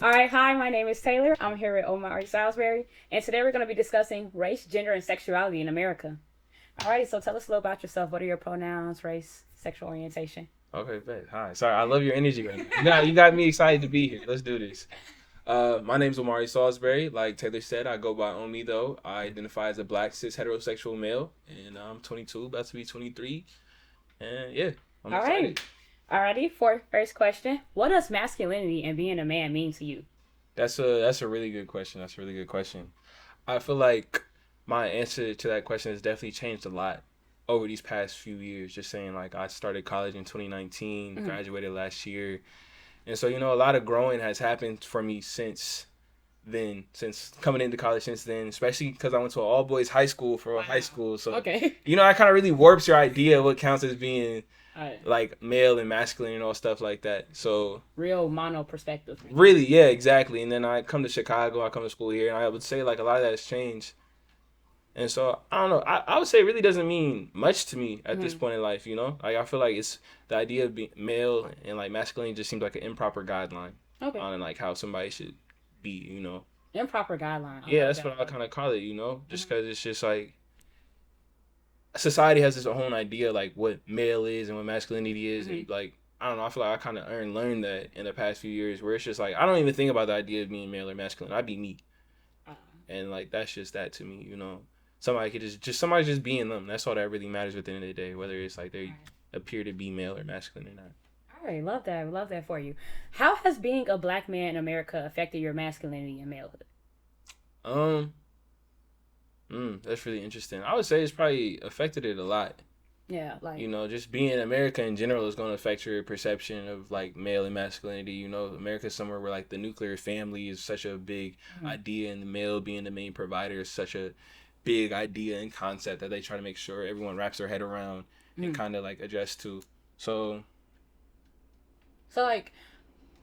All right, hi, my name is Taylor. I'm here with Omar Salisbury, and today we're going to be discussing race, gender, and sexuality in America. Alrighty, so tell us a little about yourself. What are your pronouns, race, sexual orientation? Okay, bet. Hi. Sorry, I love your energy right now. You got me excited to be here. Let's do this. My name's Omari Salisbury. Like Taylor said, I go by Omi though. I identify as a black cis heterosexual male, and I'm 22, about to be 23. And yeah, I'm All right. excited. Alrighty, for first question, what does masculinity and being a man mean to you? That's a really good question. That's a really good question. I feel like my answer to that question has definitely changed a lot over these past few years. Just saying, like I started college in 2019, Mm-hmm. graduated last year. And so, a lot of growing has happened for me since then, since coming into college since then, especially because I went to an all boys high school for Wow. high school. So, Okay. it kind of really warps your idea of what counts as being All right. like male and masculine and all stuff like that. So, Real mono perspective. really, yeah, exactly. And then I come to Chicago, I come to school here, and I would say like a lot of that has changed. And so, I don't know. I would say it really doesn't mean much to me at this Mm-hmm. point in life, Like, I feel like it's the idea of being male and like masculine just seems like an improper guideline Okay. on like how somebody should be. Improper guideline. I Yeah, love that's that. what I kind of call it, just Mm-hmm. because it's just like society has its own idea like what male is and what masculinity is, Mm-hmm. and like I don't know, I feel like I kind of learned that in the past few years where it's just like I don't even think about the idea of being male or masculine. I be me, Uh, and like that's just that to me. Somebody could just somebody just being them. That's all that really matters at the end of the day, whether it's like they appear to be male or masculine or not. all right, love that. Love that for you. How has being a black man in America affected your masculinity and malehood? Um, that's really interesting. I would say it's probably affected it a lot. Yeah, like. Just being in America in general is going to affect your perception of like male and masculinity. America's somewhere where like the nuclear family is such a big Mhm. idea, and the male being the main provider is such a big idea and concept that they try to make sure everyone wraps their head around and Mm. kind of like adjust to. So, So like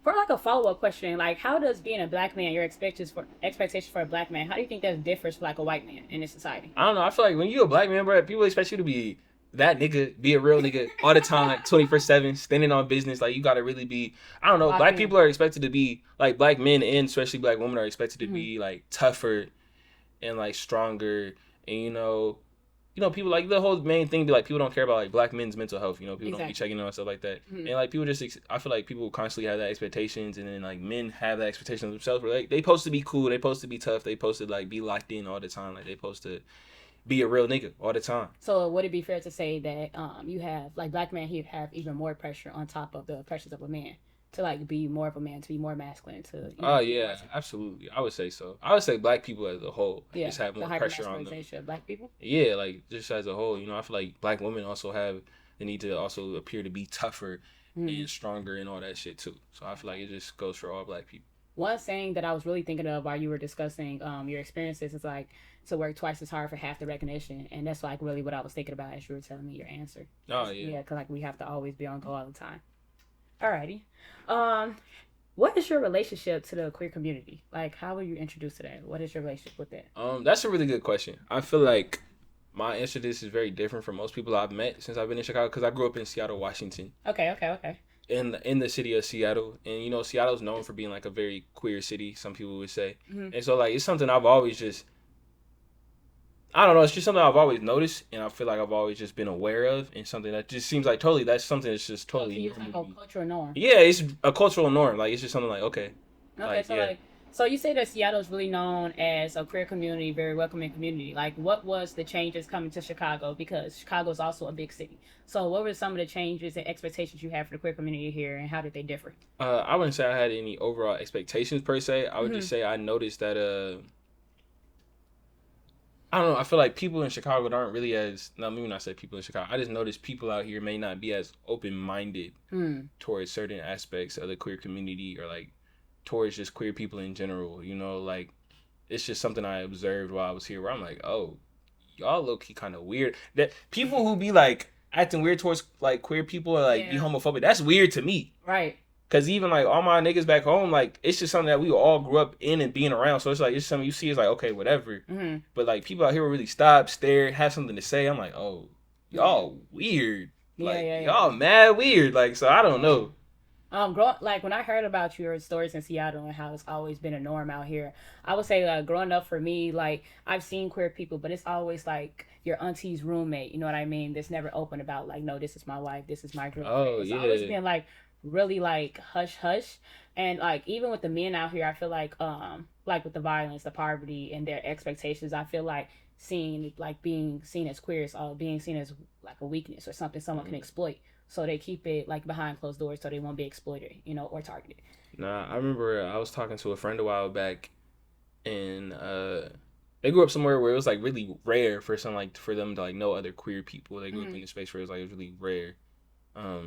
for like a follow up question, like how does being a black man your expectations for a black man, how do you think that differs for like a white man in this society? I don't know. I feel like when you a black man, bro, people expect you to be that nigga, be a real nigga all the time, like 24/7, standing on business. Like you gotta really be. I don't know. Lock Black in. people are expected to be like black men, and especially black women are expected to Mm-hmm. be like tougher and like stronger. And people like the whole main thing be like people don't care about like black men's mental health. People don't be Exactly. checking on stuff like that. Mm-hmm. And like people just, I feel like people constantly have that expectations, and then like men have that expectation of themselves. Where like they supposed to be cool, they supposed to be tough, they supposed to like be locked in all the time, like they supposed to be a real nigga all the time. So would it be fair to say that you have like black man he'd have even more pressure on top of the pressures of a man to like be more of a man, to be more masculine, to Oh be more yeah, absolutely. I would say so. I would say black people as a whole like, yeah, just have the more hyper pressure on them. masculinization of black people? Yeah, like just as a whole, I feel like black women also have the need to also appear to be tougher Mm. and stronger and all that shit too. So I feel like it just goes for all black people. One saying that I was really thinking of while you were discussing your experiences is like to work twice as hard for half the recognition, and that's like really what I was thinking about as you were telling me your answer. Oh yeah. Yeah, because like we have to always be on go all the time. Alrighty, um, what is your relationship to the queer community? Like, how were you introduced to that? What is your relationship with that? That's a really good question. I feel like my answer to this is very different from most people I've met since I've been in Chicago because I grew up in Seattle, Washington, Okay, okay, okay. in the city of Seattle, and Seattle's known for being like a very queer city. Some people would say, Mm-hmm. and so like it's something I've always just I don't know. It's just something I've always noticed, and I feel like I've always just been aware of, and something that just seems like totally that's something that's just So totally it's like a normal. cultural norm. Yeah, it's a cultural norm. Like it's just something like okay, Okay, like so yeah. like, so you say that Seattle is really known as a queer community, very welcoming community. Like, what was the changes coming to Chicago? Because Chicago is also a big city. So, what were some of the changes and expectations you had for the queer community here, and how did they differ? I wouldn't say I had any overall expectations per se. I would Mm-hmm. just say I noticed that I don't know. I feel like people in Chicago aren't really as no, maybe not say people in Chicago. I just noticed people out here may not be as open minded Hmm. towards certain aspects of the queer community or like towards just queer people in general. Like it's just something I observed while I was here where I'm like, oh, y'all low key kind of weird. That people who be like acting weird towards like queer people or like be Yeah. homophobic, that's weird to me. Right. Cause even like all my niggas back home, like it's just something that we all grew up in and being around. So it's like it's something you see is like okay, whatever. Mm-hmm. But like people out here will really stop, stare, have something to say. I'm like, oh, Yeah. y'all weird. Yeah. Like Yeah. Yeah. y'all mad weird. Like so I don't know. Like when I heard about your stories in Seattle and how it's always been a norm out here, I would say growing up for me, like I've seen queer people, but it's always like your auntie's roommate. You know what I mean? That's never open about like, no, this is my wife, this is my girlfriend. Oh It's always yeah. been like really like hush hush, and like even with the men out here, I feel like with the violence, the poverty, and their expectations, I feel like seeing like being seen as queer is being seen as like a weakness or something someone can exploit, so they keep it like behind closed doors so they won't be exploited, or targeted. Nah, I remember I was talking to a friend a while back, and they grew up somewhere where it was like really rare for some like for them to like know other queer people. They grew up in a space where it was like it was really rare.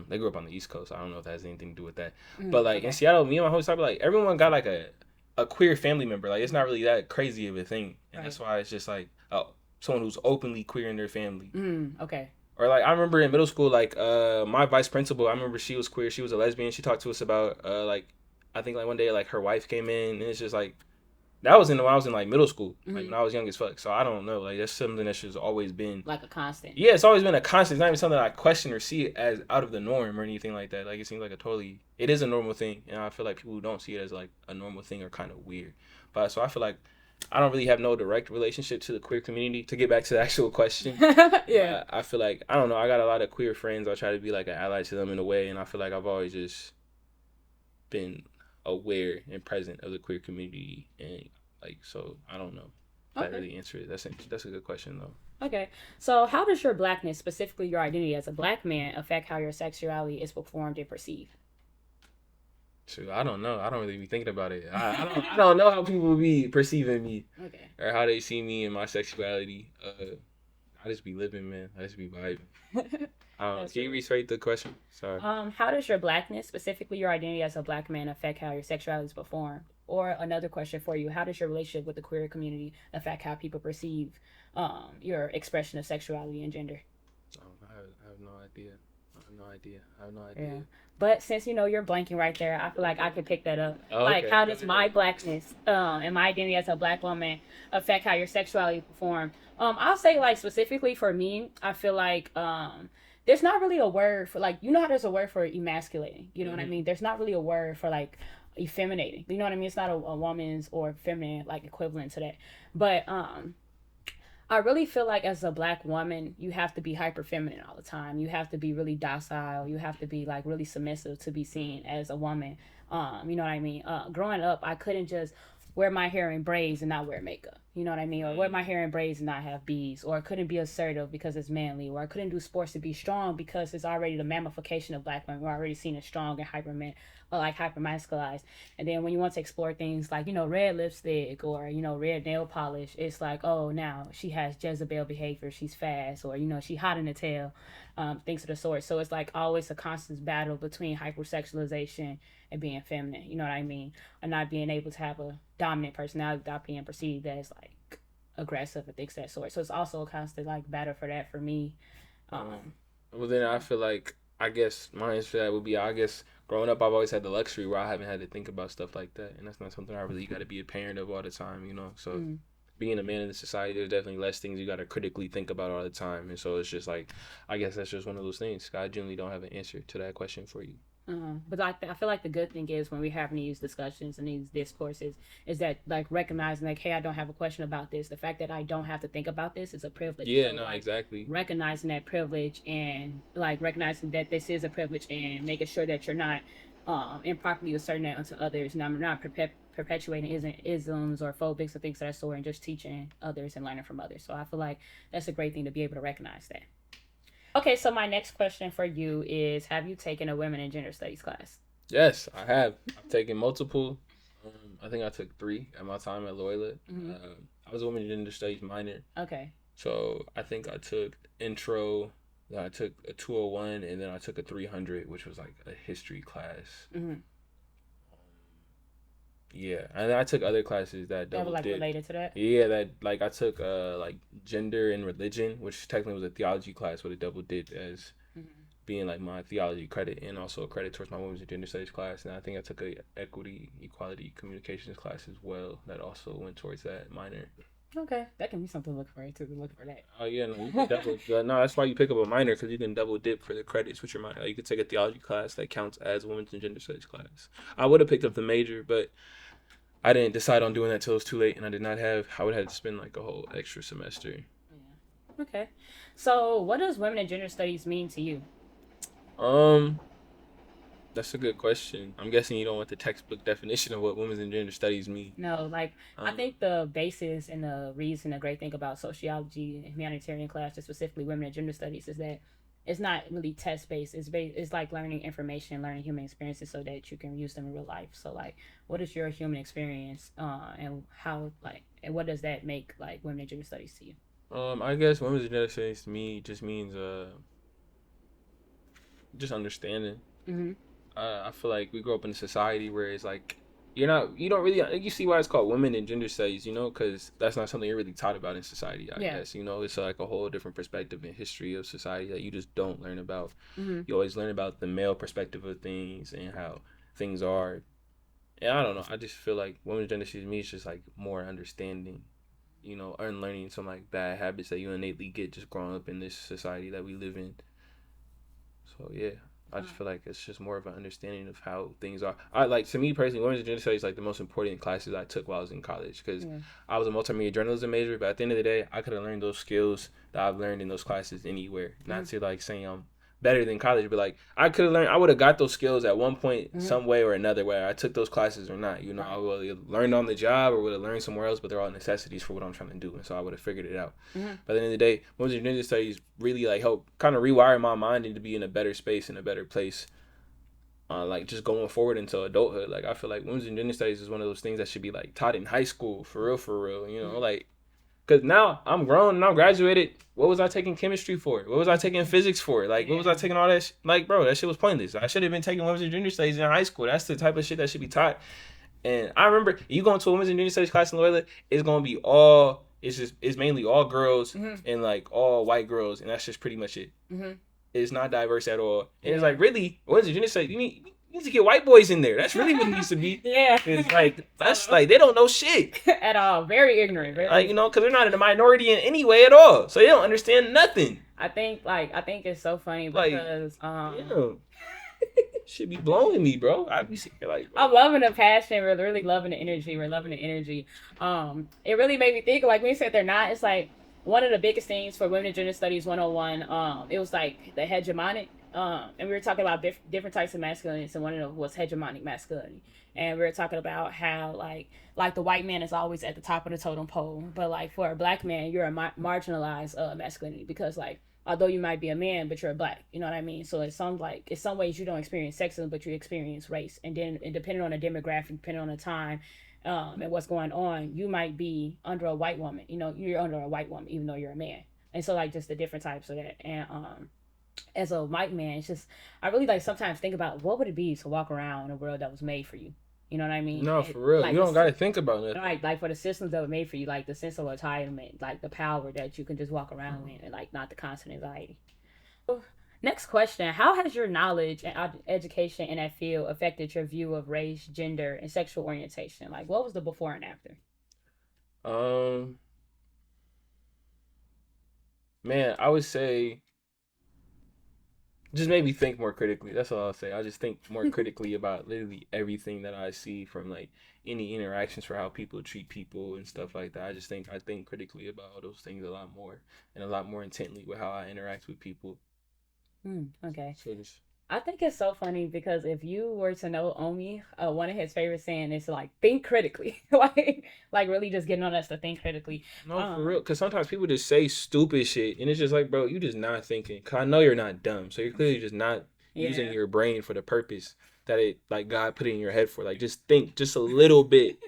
They grew up on the East Coast. So I don't know if that has anything to do with that. But like in Okay. Seattle, me and my homies talk about like everyone got like a queer family member. Like it's not really that crazy of a thing, and Right. that's why it's just like someone who's openly queer in their family. Okay. Or like I remember in middle school, like my vice principal, I remember she was queer. She was a lesbian. She talked to us about like I think like one day like her wife came in, and it's just like that was in when I was in like middle school, like when I was young as fuck. So I don't know, like that's something that's just always been Like a constant. yeah, it's always been a constant. It's not even something that I question or see it as out of the norm or anything like that. Like it seems like it is a normal thing, and I feel like people who don't see it as like a normal thing are kind of weird. But so I feel like I don't really have no direct relationship to the queer community. To get back to the actual question, Yeah. I feel like I don't know. I got a lot of queer friends. I try to be like an ally to them in a way, and I feel like I've always just been aware and present of the queer community, and like so I don't know if that Okay. really answers it. That's a good question though. Okay. So, how does your blackness, specifically your identity as a black man, affect how your sexuality is performed and perceived? Shoot, I don't know. I don't really be thinking about it. I don't know how people be perceiving me Okay. or how they see me and my sexuality. I just be living, man. I just be vibing. I don't know. That's Can you true. restate the question? Sorry. How does your blackness, specifically your identity as a black man, affect how your sexuality is performed? Or another question for you: how does your relationship with the queer community affect how people perceive your expression of sexuality and gender? I have no idea. I have no idea. I have no Yeah. idea. But since you're blanking right there, I feel like I could pick that up. Oh, Like, okay. how Go does ahead. my blackness and my identity as a black woman affect how your sexuality perform? I'll say like specifically for me, I feel like there's not really a word for like how there's a word for emasculating. You know what I Mm-hmm. mean? There's not really a word for like effeminating. You know what I mean? It's not a woman's or feminine like equivalent to that. But I really feel like as a black woman, you have to be hyper feminine all the time. You have to be really docile. You have to be like really submissive to be seen as a woman. You know what I mean? Growing up, I couldn't just wear my hair in braids and not wear makeup. You know what I mean? Or wear my hair in braids and not have beads. Or I couldn't be assertive because it's manly. Or I couldn't do sports to be strong because it's already the mammification of black women. We're already seen as strong and hyper man, or like hyper masculized. And then when you want to explore things like, red lipstick or, red nail polish, it's like, oh, now she has Jezebel behavior. She's fast, or, she hot in the tail, things of the sort. So it's like always a constant battle between hypersexualization and being feminine. You know what I mean? Or not being able to have a dominant personality without being perceived as like aggressive and things of that sort. So it's also a constant like battle for that for me. Um, Well, then I feel like I guess my answer to that would be I guess growing up I've always had the luxury where I haven't had to think about stuff like that, and that's not something I really got to be a parent of all the time, you know. So mm. being a man in the society, there's definitely less things you got to critically think about all the time, and so it's just like I guess that's just one of those things. I generally don't have an answer to that question for you. But I feel like the good thing is when we're having these discussions and these discourses is that like recognizing like, hey, I don't have a question about this. The fact that I don't have to think about this is a privilege. Yeah, So no, like exactly. recognizing that privilege and like recognizing that this is a privilege and making sure that you're not improperly asserting that onto others. And I'm not perpetuating isms or phobics or things of that sort, and just teaching others and learning from others. So I feel like that's a great thing to be able to recognize that. Okay, so my next question for you is: have you taken a women and gender studies class? Yes, I have. I've taken multiple. I think I took three at my time at Loyola. Mm-hmm. I was a women and gender studies minor. Okay. So I think I took intro, then I took a 201, and then I took a 300, which was like a history class. Mm-hmm. Yeah, and then I took other classes that That was double like did. related to that. Yeah, that like I took like gender and religion, which technically was a theology class, but it double did as Mm-hmm. being like my theology credit and also a credit towards my women's and gender studies class. And I think I took a equity, equality, communications class as well that also went towards that minor. Okay, that can be something to look for too. Look for that. Oh yeah, no, you can double. No, that's why you pick up a minor because you can double dip for the credits with your minor. Like, you could take a theology class that counts as a women's and gender studies class. I would have picked up the major, but I didn't decide on doing that till it was too late, and I did not have. I would have to spend like a whole extra semester. Yeah. Okay. So, what does women and gender studies mean to you? Um, that's a good question. I'm guessing you don't want the textbook definition of what women's and gender studies mean. No, like I Um, think the basis and the reason, the great thing about sociology and humanitarian classes, specifically women and gender studies, is that it's not really test based. It's like learning information, learning human experiences, so that you can use them in real life. So like, what is your human experience, and how like, and what does that make like women and gender studies to you? I guess women's and gender studies to me just means just understanding. Mm-hmm. I feel like we grow up in a society where it's like you don't really you see why it's called women and gender studies, because that's not something you're really taught about in society. I Yeah. guess it's like a whole different perspective and history of society that you just don't learn about. Mm-hmm. You always learn about the male perspective of things and how things are. And I don't know. I just feel like women's gender studies to me is just like more understanding. Unlearning some like bad habits that you innately get just growing up in this society that we live in. So yeah, I just feel like it's just more of an understanding of how things are. I like to me personally, women's gender studies like the most important classes I took while I was in college because Yeah. I was a multimedia journalism major. But at the end of the day, I could have learned those skills that I've learned in those classes anywhere. Not to like saying I'm better than college, but like I could have learned, I would have got those skills at one point, some way or another, whether I took those classes or not. I would have learned on the job or would have learned somewhere else, but they're all necessities for what I'm trying to do, and so I would have figured it out. But at the end of the day, women's gender studies really like help kind of rewire my mind into be in a better space, in a better place. Like just going forward into adulthood, like I feel like women's and gender studies is one of those things that should be like taught in high school for real, for real. Like because now I'm grown and I'm graduated. What was I taking chemistry for? What was I taking physics for? Like, what was I taking all that? Like, bro, that shit was pointless. I should have been taking women's and gender studies in high school. That's the type of shit that should be taught. And I remember you going to a women's and gender studies class in Loyola, it's gonna be all. It's mainly all girls and like all white girls, and that's just pretty much it. It's not diverse at all. And it's like, really, women's and gender studies, you need to get white boys in there. That's really what it needs to be. Yeah. It's like, that's like, they don't know shit. At all. Very ignorant. Like, because they're not in a minority in any way at all. So they don't understand nothing. I think it's so funny because should be blowing me, bro. I be sitting here like, bro. I'm loving the passion. We're really loving the energy. We're loving the energy. It really made me think, like when you said they're not, it's like one of the biggest things for Women in Gender Studies 101, it was like the hegemonic. And we were talking about different types of masculinity, and one of them was hegemonic masculinity. And we were talking about how like the white man is always at the top of the totem pole, but like for a black man, you're a marginalized masculinity because like although you might be a man, but you're a black. You know what I mean? So it's some ways you don't experience sexism, but you experience race, and then and depending on the demographic, depending on the time. And what's going on, you might be under a white woman. You're under a white woman, even though you're a man. And so, like, just the different types of that. And as a white man, it's just I really like sometimes think about what would it be to walk around in a world that was made for you. You know what I mean? No, for real. Like, you don't got to think about it. Like for the systems that were made for you, like the sense of entitlement, like the power that you can just walk around in, and like not the constant anxiety. Next question: how has your knowledge and education in that field affected your view of race, gender, and sexual orientation? Like, what was the before and after? Man, I would say just made me think more critically. That's all I'll say. I just think more critically about literally everything that I see from like any interactions for how people treat people and stuff like that. I think critically about all those things a lot more and a lot more intently with how I interact with people. Okay. So just I think it's so funny because if you were to know Omi, one of his favorite saying is like think critically, like really just getting on us to think critically. no, for real. Because sometimes people just say stupid shit, and it's just like, bro, you just not thinking. Cause I know you're not dumb, so you're clearly just not using your brain for the purpose that it like God put it in your head for. Like just think, just a little bit,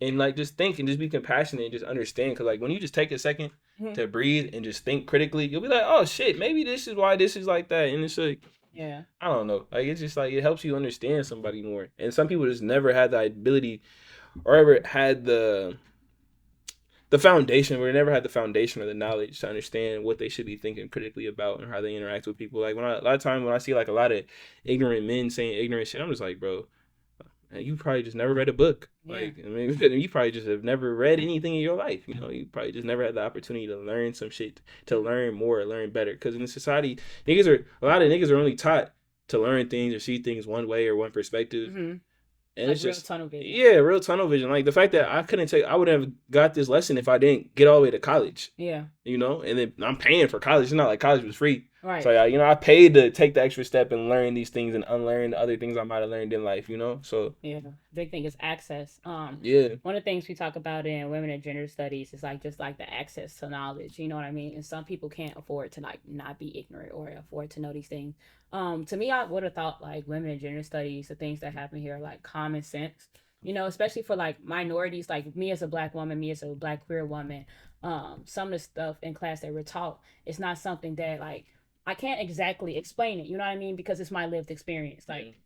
and like just think and just be compassionate and just understand. Cause like when you just take a second to breathe and just think critically, you'll be like, oh shit, maybe this is why this is like that, and it's like. Yeah. I don't know. Like it's just like it helps you understand somebody more. And some people just never had the ability or ever had the foundation, or never had the foundation or the knowledge to understand what they should be thinking critically about and how they interact with people. Like a lot of times when I see like a lot of ignorant men saying ignorant shit, I'm just like, bro, and you probably just never read a book. Yeah. Like, I mean, you probably just have never read anything in your life. You know, you probably just never had the opportunity to learn some shit, to learn more, learn better. Because in the society, a lot of niggas are only taught to learn things or see things one way or one perspective. Mm-hmm. And like it's just tunnel vision. Yeah, real tunnel vision. Like the fact that I would have got this lesson if I didn't get all the way to college. Yeah. You know, and then I'm paying for college. It's not like college was free. Right. So I paid to take the extra step and learn these things and unlearn the other things I might have learned in life. You know, so yeah, big thing is access. Yeah. One of the things we talk about in women and gender studies is like just like the access to knowledge. You know what I mean? And some people can't afford to like not be ignorant or afford to know these things. To me, I would have thought like women and gender studies, the things that happen here, are like common sense. You know, especially for like minorities, like me as a black woman, me as a black queer woman. Some of the stuff in class that we're taught, it's not something that like I can't exactly explain it. You know what I mean? Because it's my lived experience. Like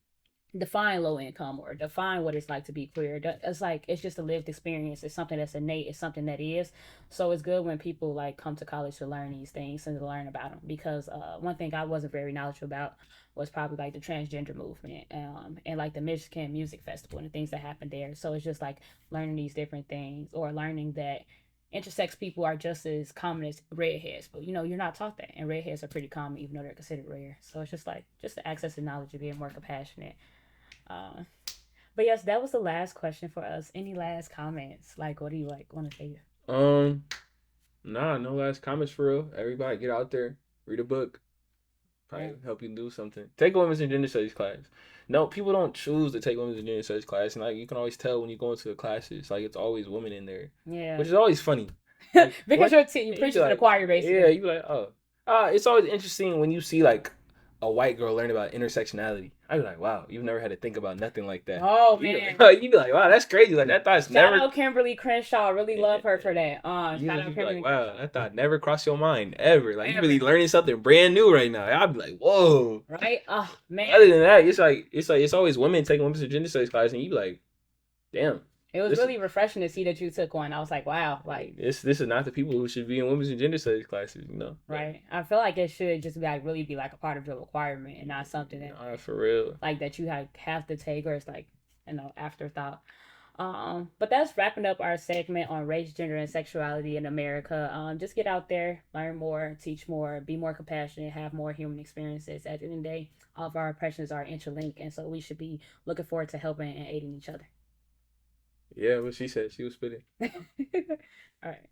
define low income or define what it's like to be queer. It's like it's just a lived experience. It's something that's innate. It's something that is. So it's good when people like come to college to learn these things and to learn about them. Because one thing I wasn't very knowledgeable about was probably like the transgender movement and like the Michigan Music Festival and the things that happened there. So it's just like learning these different things or learning that intersex people are just as common as redheads, but you know you're not taught that, and redheads are pretty common even though they're considered rare. So it's just like just the access to knowledge and being more compassionate. uh, but yes, that was the last question for us. Any last comments? Like, what do you like want to say? Nah, no last comments for real. Everybody get out there, read a book. Probably Yeah. help you do something. Take a women's and gender studies class. No, people don't choose to take women's and gender studies class, and like you can always tell when you go into the classes, like it's always women in there. Yeah. Which is always funny. Like, because you're preaching to the choir, basically. Yeah, you like, oh. It's always interesting when you see like a white girl learn about intersectionality. I'd be like, wow, you've never had to think about nothing like that. Oh man, you'd be like, wow, that's crazy. Like that thought's never. Shout out Kimberlé Crenshaw. Really love her for that. Shout out Kimberlé. Like, wow, that thought never crossed your mind ever. Like you really learning something brand new right now. I'd be like, whoa. Right? Oh man. Other than that, it's always women taking women's gender studies class, and you be like, damn. It was really refreshing to see that you took one. I was like, wow, like this is not the people who should be in women's and gender studies classes, you know? Right. I feel like it should just be like really be like a part of your requirement and not something that for real. Like that you have to take or it's like, afterthought. But that's wrapping up our segment on race, gender, and sexuality in America. Just get out there, learn more, teach more, be more compassionate, have more human experiences. At the end of the day, all of our oppressions are interlinked, and so we should be looking forward to helping and aiding each other. Yeah, what she said. She was spitting. All right.